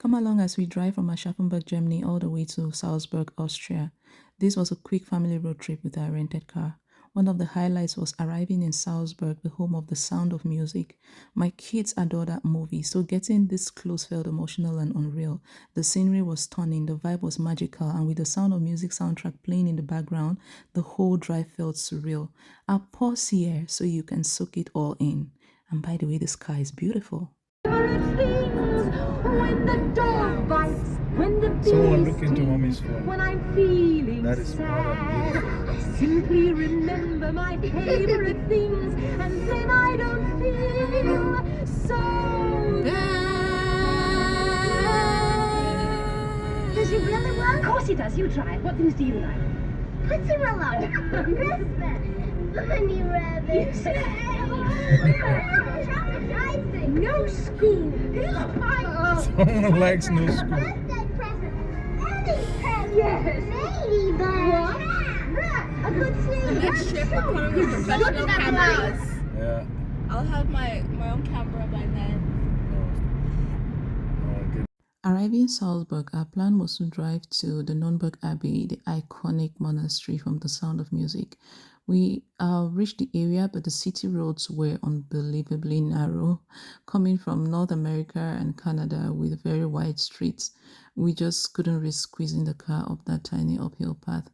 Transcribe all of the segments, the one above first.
Come along as we drive from Aschaffenburg, Germany all the way to Salzburg, Austria. This was a quick family road trip with our rented car. One of the highlights was arriving in Salzburg, the home of the Sound of Music. My kids adore that movie, so getting this close felt emotional and unreal. The scenery was stunning, the vibe was magical, and with the Sound of Music soundtrack playing in the background, the whole drive felt surreal. I'll pause here so you can soak it all in. And by the way, the sky is beautiful. When the dog bites, when the Someone look into mommy's phone. when I'm feeling That is sad, simply remember my favorite things, and then I don't feel so bad. Does he really work? Of course he does. You try it. What things do you like? Mozzarella. Raspberry. Honey rabbit. You say no school. Someone likes no school. Birthday present. Eddie's present. Yes. Ladybird. What? A good sleep. Next trip, we're coming with professional cameras. Yeah. I'll have my own camera by then. Good. Arriving in Salzburg, our plan was to drive to the Nonnberg Abbey, the iconic monastery from The Sound of Music. We reached the area, but the city roads were unbelievably narrow. Coming from North America and Canada with very wide streets, we just couldn't risk squeezing the car up that tiny uphill path,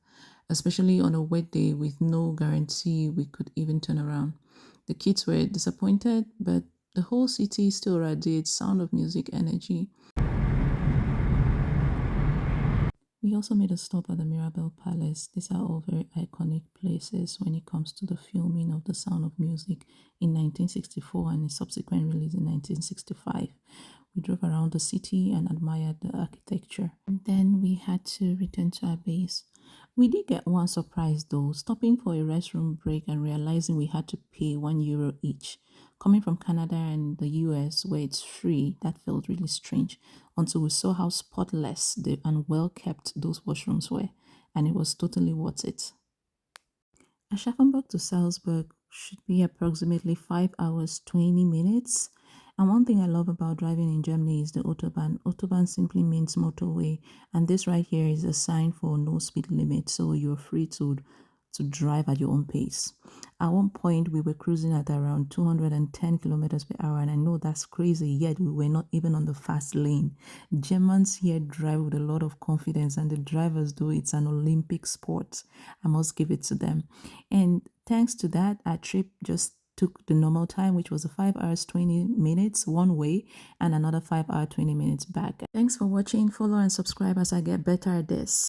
especially on a wet day with no guarantee we could even turn around. The kids were disappointed, but the whole city still radiates Sound of Music energy. We also made a stop at the Mirabel Palace. These are all very iconic places when it comes to the filming of The Sound of Music in 1964 and its subsequent release in 1965. We drove around the city and admired the architecture. And then we had to return to our base. We did get one surprise though, stopping for a restroom break and realizing we had to pay €1 each. Coming from Canada and the US where it's free, that felt really strange until we saw how spotless and well kept those washrooms were, and it was totally worth it. Aschaffenburg to Salzburg should be approximately 5 hours 20 minutes. And one thing I love about driving in Germany is the autobahn. Autobahn simply means motorway, and this right here is a sign for no speed limit, so you're free to drive at your own pace. At one point, we were cruising at around 210 kilometers per hour, and I know that's crazy, yet we were not even on the fast lane. Germans here drive with a lot of confidence, and the drivers do. It's an Olympic sport. I must give it to them. And thanks to that, our trip just took the normal time, which was 5 hours 20 minutes one way and another 5 hour 20 minutes back. Thanks for watching. Follow and subscribe as I get better at this.